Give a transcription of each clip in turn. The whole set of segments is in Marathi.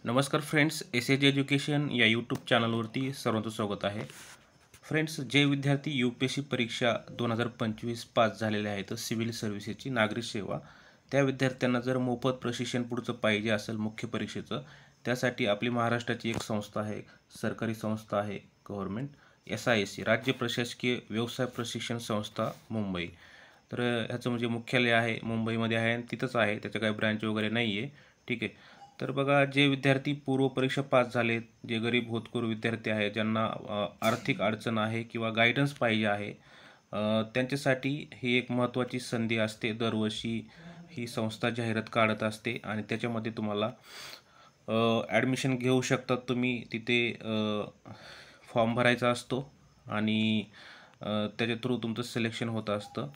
नमस्कार फ्रेंड्स, एस एज एज्युकेशन या यूट्यूब चॅनलवरती सर्वांचं स्वागत आहे. फ्रेंड्स, जे विद्यार्थी UPSC परीक्षा 2025 पास झालेले आहेत सिव्हिल सर्व्हिसेसची नागरी सेवा, त्या विद्यार्थ्यांना जर मोफत प्रशिक्षण पुढचं पाहिजे असेल मुख्य परीक्षेचं, त्यासाठी आपली महाराष्ट्राची एक संस्था आहे, सरकारी संस्था आहे, गव्हर्नमेंट SISC राज्य प्रशासकीय व्यवसाय प्रशिक्षण संस्था मुंबई. तर ह्याचं म्हणजे मुख्यालय आहे मुंबईमध्ये आहे आणि तिथंच आहे, त्याचं काही ब्रँच वगैरे नाही आहे. ठीक आहे. तर बघा, जे विद्यार्थी पूर्व परीक्षा पास झालेत, जे गरीब होतकरू विद्यार्थी आहेत, ज्यांना आर्थिक अडचण आहे किंवा गायडन्स पाहिजे आहे, त्यांच्यासाठी ही एक महत्त्वाची संधी असते. दरवर्षी ही संस्था जाहिरात काढत असते आणि त्याच्यामध्ये तुम्हाला ॲडमिशन घेऊ शकतात. तुम्ही तिथे फॉर्म भरायचा असतो आणि त्याच्या थ्रू तुमचं सिलेक्शन होत असतं.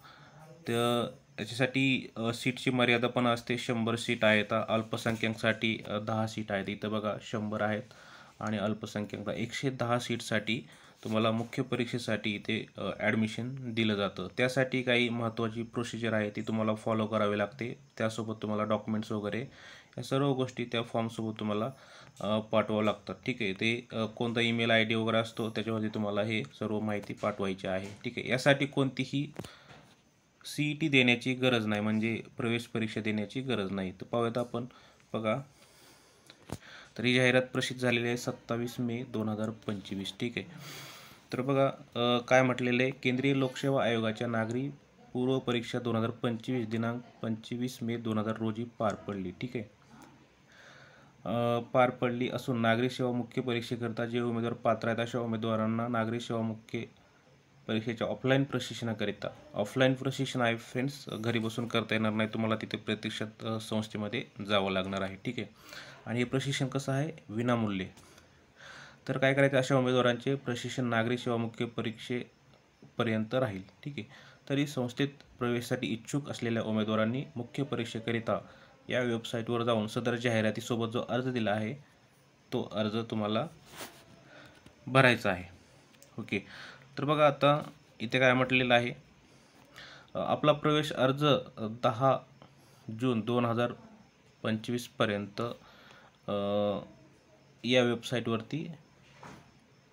तर याच्यासाठी सीटची मर्यादा पण असते. 100 सीट आहेत. अल्पसंख्याकांसाठी 10 सीट आहेत. इथं बघा 100 आहेत आणि अल्पसंख्याक 110 सीटसाठी तुम्हाला मुख्य परीक्षेसाठी इथे ॲडमिशन दिलं जातं. त्यासाठी काही महत्त्वाची प्रोसिजर आहे ती तुम्हाला फॉलो करावी लागते. त्यासोबत तुम्हाला डॉक्युमेंट्स वगैरे या सर्व गोष्टी त्या फॉर्मसोबत तुम्हाला पाठवावं लागतात. ठीक आहे. ते कोणता ईमेल ID वगैरे असतो त्याच्यावरती तुम्हाला हे सर्व माहिती पाठवायची आहे. ठीक आहे. यासाठी कोणतीही CET देण्याची गरज नाही, म्हणजे प्रवेश परीक्षा देण्याची गरज नाही. तर पाहूयात आपण. बघा, तर ही जाहिरात प्रसिद्ध झालेली आहे 27 मे 2025. ठीक आहे. तर बघा, काय म्हटलेलं आहे, केंद्रीय लोकसेवा आयोगाच्या नागरी पूर्व परीक्षा 2025 दिनांक 25 मे 2000 रोजी पार पडली. ठीक आहे. पार पडली असून नागरी सेवा मुख्य परीक्षेकरता जे उमेदवार पात्र आहेत अशा उमेदवारांना नागरी सेवा मुख्य परीक्षेच्या ऑफलाईन प्रशिक्षणाकरिता, ऑफलाईन प्रशिक्षण आहे फ्रेंड्स, घरी बसून करता येणार नाही, तुम्हाला तिथे प्रत्यक्षात संस्थेमध्ये जावं लागणार आहे. ठीक आहे. आणि हे प्रशिक्षण कसं आहे, विनामूल्य. तर काय करायचं, अशा उमेदवारांचे प्रशिक्षण नागरी सेवा मुख्य परीक्षेपर्यंत राहील. ठीक आहे. तरी संस्थेत प्रवेशासाठी इच्छुक असलेल्या उमेदवारांनी मुख्य परीक्षेकरिता या वेबसाईटवर जाऊन सदर जाहिरातीसोबत जो अर्ज दिला आहे तो अर्ज तुम्हाला भरायचा आहे. ओके. तर बघा, आता इथे काय म्हटलेलं आहे, आपला प्रवेश अर्ज 10 जून 2025 पर्यंत या वेबसाईटवरती,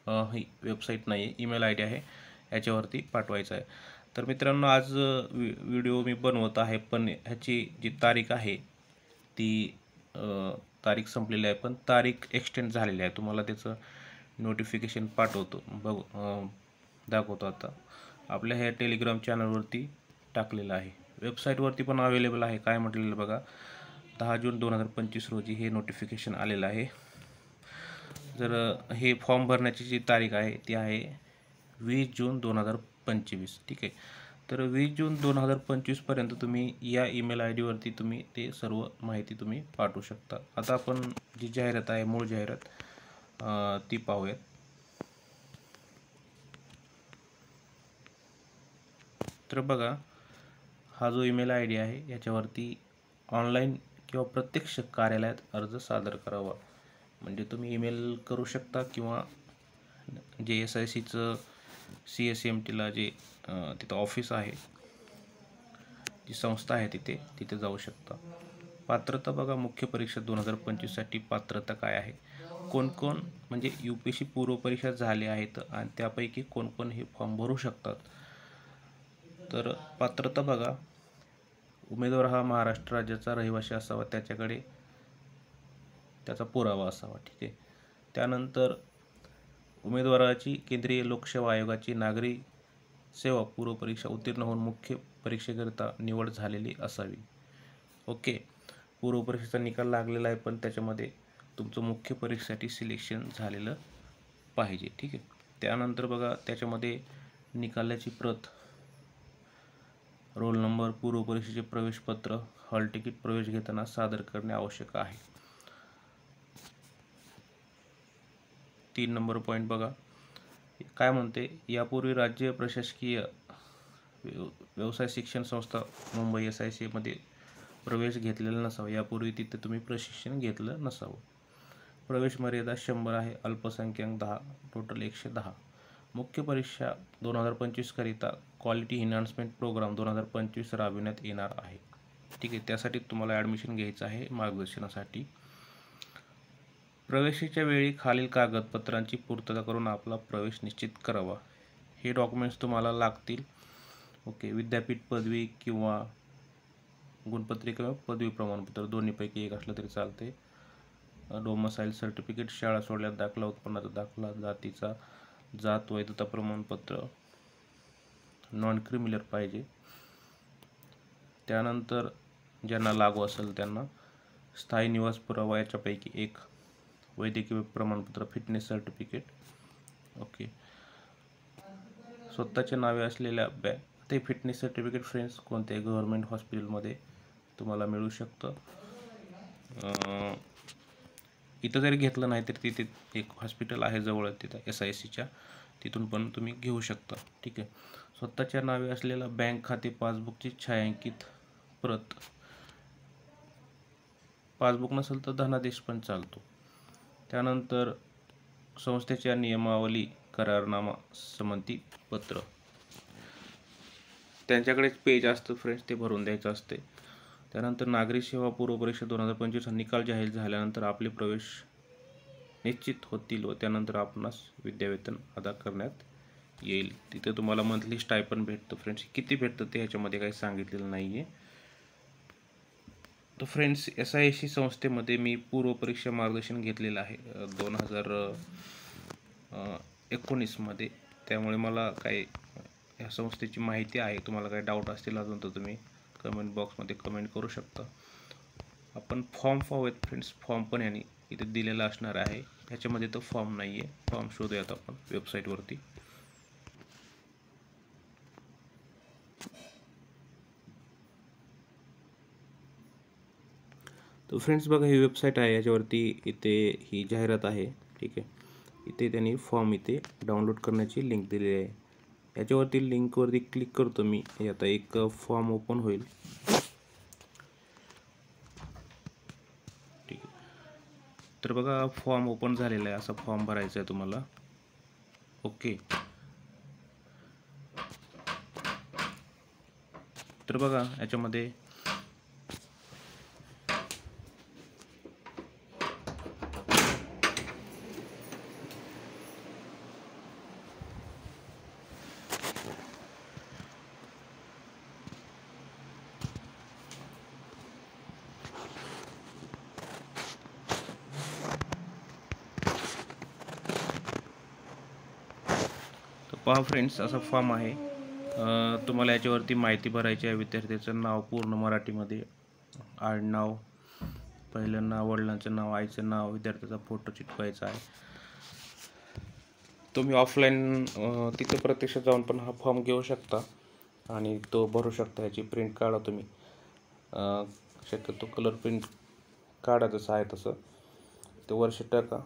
ही वेबसाईट नाही आहे, ईमेल ID आहे, याच्यावरती पाठवायचं आहे. तर मित्रांनो, आज व्हिडिओ मी बनवत आहे, पण ह्याची जी तारीख आहे ती तारीख संपलेली आहे, पण तारीख एक्सटेंड झालेली आहे. तुम्हाला त्याचं नोटिफिकेशन पाठवतो, दाखवतो. आता आपल्या ह्या टेलिग्राम चॅनलवरती टाकलेलं आहे, वेबसाईटवरती पण अवेलेबल आहे. काय म्हटलेलं बघा, 10 जून 2025 रोजी हे नोटिफिकेशन आलेलं आहे. जर हे फॉर्म भरण्याची जी तारीख आहे ती आहे 20 जून 2025. ठीक आहे. तर 20 जून 2025 पर्यंत तुम्ही या ईमेल ID वरती तुम्ही ते सर्व माहिती तुम्ही पाठवू शकता. आता आपण जी जाहिरात आहे, मूळ जाहिरात, ती पाहूयात. तर बघा, हा जो ईमेल ID आहे याच्यावरती ऑनलाईन किंवा प्रत्यक्ष कार्यालयात अर्ज सादर करावा. म्हणजे तुम्ही ईमेल करू शकता किंवा जे SISCचं CSMTला जे तिथं ऑफिस आहे, जी संस्था आहे तिथे जाऊ शकता. पात्रता बघा, मुख्य परीक्षा 2025साठी पात्रता काय आहे, कोण म्हणजे UPSC पूर्व परीक्षा झाले आहेत आणि त्यापैकी कोण हे फॉर्म भरू शकतात. तर पात्रता बघा, उमेदवार हा महाराष्ट्र राज्याचा रहिवासी असावा, त्याच्याकडे त्याचा पुरावा असावा. ठीक आहे. त्यानंतर उमेदवाराची केंद्रीय लोकसेवा आयोगाची नागरी सेवा पूर्व परीक्षा उत्तीर्ण होऊन मुख्य परीक्षेकरिता निवड झालेली असावी. ओके. पूर्व परीक्षेचा निकाल लागलेला आहे, पण त्याच्यामध्ये तुमचं मुख्य परीक्षेसाठी सिलेक्शन झालेलं पाहिजे. ठीक आहे. त्यानंतर बघा, त्याच्यामध्ये निकालाची प्रत, रोल नंबर, पूर्व परीक्षेचे प्रवेशपत्र, हॉल तिकीट प्रवेश घेताना सादर करणे आवश्यक आहे. 3 नंबर पॉईंट बघा, काय म्हणते, यापूर्वी राज्य प्रशासकीय व्यवसाय शिक्षण संस्था मुंबई SISC मध्ये प्रवेश घेतलेला नसावा. यापूर्वी तिथे तुम्ही प्रशिक्षण घेतलं नसावं. प्रवेश मर्यादा 100 आहे, अल्पसंख्याक 10, टोटल 110. मुख्य परीक्षा 2025 करिता क्वालिटी एन्हान्समेंट प्रोग्राम 2025 राबविण्यात येणार आहे. ठीक आहे. त्यासाठी तुम्हाला ॲडमिशन घ्यायचं आहे मार्गदर्शनासाठी. प्रवेशाच्या वेळी खालील कागदपत्रांची पूर्तता करून आपला प्रवेश निश्चित करावा. हे डॉक्युमेंट्स तुम्हाला लागतील. ओके, विद्यापीठ पदवी किंवा गुणपत्रिका किंवा पदवी प्रमाणपत्र दोन्हीपैकी एक असलं तरी चालते. डोमसाईल सर्टिफिकेट, शाळा सोडल्यास दाखला, उत्पन्नाचा दाखला, जातीचा जात वैधता प्रमाणपत्र, नॉन क्रिमिनल पाहिजे. त्यानंतर ज्यांना लागू असेल त्यांना स्थायी निवास पुरावा याच्यापैकी एक, वैद्यकीय प्रमाणपत्र, फिटनेस सर्टिफिकेट. ओके, स्वतःच्या नावे असलेल्या ते फिटनेस सर्टिफिकेट फ्रेंड्स कोणत्याही गव्हर्मेंट हॉस्पिटलमध्ये तुम्हाला मिळू शकतं. इथं जरी घेतलं नाही तर तिथे एक हॉस्पिटल आहे जवळ तिथं SICच्या, तिथून पण तुम्ही घेऊ शकता. ठीक आहे. स्वतःच्या नावे असलेला बँक खाते पासबुकची छायांकित प्रत, पासबुक नसेल तर धनादेश पण चालतो. त्यानंतर संस्थेच्या नियमावली, करारनामा, संमती पत्र, त्यांच्याकडेच पेज असतं फ्रेंड्स, ते भरून द्यायचं असते. त्यानंतर नागरी सेवा पूर्व परीक्षा 2025 निकाल जाहीर झाल्यानंतर आपले प्रवेश निश्चित होतील व त्यानंतर आपणास विद्यावेतन अदा करण्यात येईल. तिथे तुम्हाला मंथली स्टायपन भेटतं फ्रेंड्स. किती भेटतं ते ह्याच्यामध्ये काही सांगितलेलं नाही आहे. तर फ्रेंड्स, SIC संस्थेमध्ये मी पूर्व परीक्षा मार्गदर्शन घेतलेलं आहे 2019मध्ये. त्यामुळे मला काही या संस्थेची माहिती आहे. तुम्हाला काही डाऊट असतील अजून तर तुम्ही कमेंट बॉक्समध्ये कमेंट करू शकता. आपण फॉर्म पाहूयात फ्रेंड्स. फॉर्म पण यांनी इथे दिलेला असणार आहे. ह्याच्यामध्ये तो फॉर्म नाही आहे. फॉर्म शोधूयात आपण वेबसाईटवरती. तर फ्रेंड्स बघा, ही वेबसाईट आहे. याच्यावरती इथे ही जाहिरात आहे. ठीक आहे. इथे त्यांनी फॉर्म इथे डाउनलोड करण्याची लिंक दिलेली आहे. याच्यावरती लिंकवरती क्लिक करतो मी. आता एक फॉर्म ओपन होईल. ठीक आहे. तर बघा, फॉर्म ओपन झालेला आहे. असा फॉर्म भरायचा आहे तुम्हाला. ओके. तर बघा, याच्यामध्ये पहा फ्रेंड्स, असा फॉर्म आहे. तुम्हाला याच्यावरती माहिती भरायची आहे. विद्यार्थ्याचं नाव पूर्ण मराठीमध्ये, आडनाव, पहिलं नाव, वडिलांचं नाव, आईचं नाव, विद्यार्थ्याचा फोटो चिटकवायचा आहे. तुम्ही ऑफलाईन तिथे प्रत्यक्षात जाऊन पण हा फॉर्म घेऊ शकता आणि तो भरू शकता. याची प्रिंट काढा तुम्ही. शक्यतो कलर प्रिंट काढा, जसं आहे तसं. ते वर्ष टाका.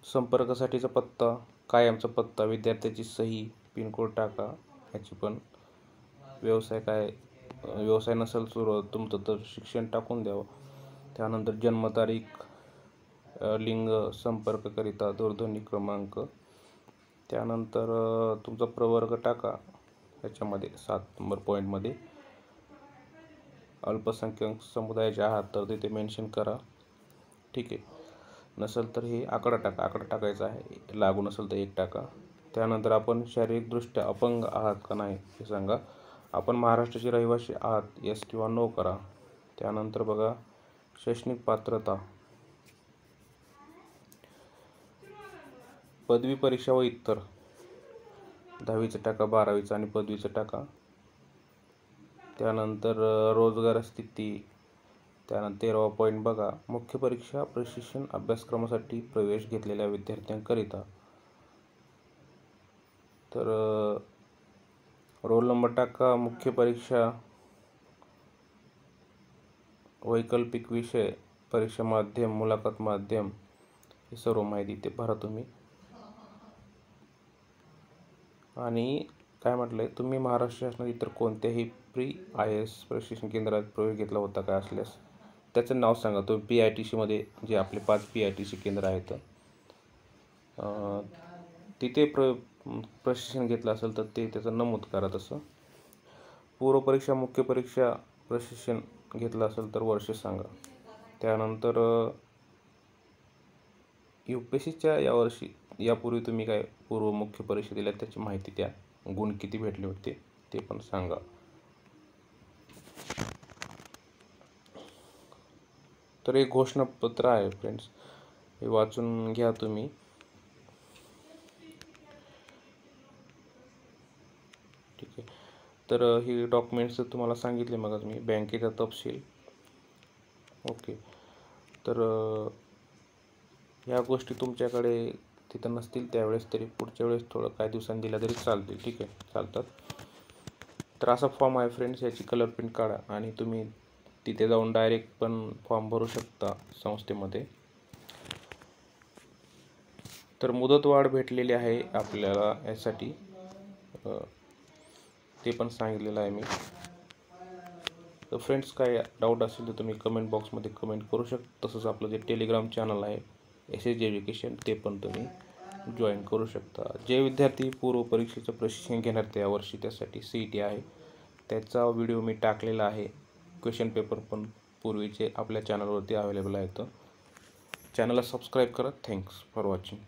संपर्कासाठीचा पत्ता, कायमचा पत्ता, विद्यार्थ्याची सही, पिनकोड टाका. ह्याची पण व्यवसाय नसेल सुरू तुमचं तर शिक्षण टाकून द्यावं. त्यानंतर जन्मतारीख, लिंग, संपर्ककरिता दूरध्वनी क्रमांक, त्यानंतर तुमचा प्रवर्ग टाका. ह्याच्यामध्ये 7 नंबर पॉईंटमध्ये अल्पसंख्याक समुदायाचे आहात तर तिथे मेन्शन करा. ठीक आहे. नसेल तर हे आकडा टाकायचा आहे. लागू नसेल तर 1 टाका. त्यानंतर आपण शारीरिकदृष्ट्या अपंग आहात का नाही हे सांगा. आपण महाराष्ट्राचे रहिवासी आहात, येस किंवा नो करा. त्यानंतर बघा, शैक्षणिक पात्रता, पदवी परीक्षा व इतर, 10वीचं टाका, 12वीचं आणि पदवीचं टाका. त्यानंतर रोजगार स्थिती, त्यानंतर 13वा पॉईंट बघा, मुख्य परीक्षा प्रशिक्षण अभ्यासक्रमासाठी प्रवेश घेतलेल्या विद्यार्थ्यांकरिता. तर रोल नंबर टाका, मुख्य परीक्षा, वैकल्पिक विषय, परीक्षा माध्यम, मुलाखत माध्यम, हे सर्व माहिती ते भरा तुम्ही. आणि काय म्हटलंय, तुम्ही महाराष्ट्र शासनात इतर कोणत्याही IAS प्रशिक्षण केंद्रात प्रवेश घेतला होता काय असल्यास त्याचं नाव सांगा. तुम्ही PITCमध्ये जे आपले 5 PITC केंद्र आहेत तिथे प्रशिक्षण घेतलं असेल तर ते त्याचं नमूद करा तसं. पूर्वपरीक्षा मुख्य परीक्षा प्रशिक्षण घेतलं असेल तर वर्ष सांगा. त्यानंतर UPSCच्या यावर्षी यापूर्वी तुम्ही काय पूर्व मुख्य परीक्षा दिल्या त्याची माहिती द्या. गुण किती भेटले होते ते पण सांगा. तर हे घोषणापत्र आहे फ्रेंड्स, हे वाचून घ्या तुम्ही. ठीक आहे. तर ही डॉक्युमेंट्स तुम्हाला सांगितले मग मी, बँकेचा तपशील. ओके. तर ह्या गोष्टी तुमच्याकडे तिथं नसतील त्यावेळेस तरी पुढच्या वेळेस थोडं काही दिवसांनी दिल्या तरी चालतील. ठीक आहे, चालतात. तर असा फॉर्म आहे फ्रेंड्स, याची कलर प्रिंट काढा आणि तुम्ही तिथे जाऊन डायरेक्ट पण फॉर्म भरू शकता संस्थेमध्ये. तर मुदतवाढ भेटलेली आहे आपल्याला यासाठी, ते पण सांगितलेलं आहे मी. तर फ्रेंड्स, काय डाऊट असेल तर तुम्ही कमेंट बॉक्समध्ये कमेंट करू शकता. तसंच आपलं जे टेलिग्राम चॅनल आहे SSG एज्युकेशन, ते पण तुम्ही जॉईन करू शकता. जे विद्यार्थी पूर्व परीक्षेचं प्रशिक्षण घेणार त्या वर्षी, त्यासाठी CET आहे, त्याचा व्हिडिओ मी टाकलेला आहे. क्वेश्चन पेपर पण पूर्वीचे आपल्या चॅनलवरती अवेलेबल आहेत. चॅनलला सबस्क्राईब करा. Thanks for watching.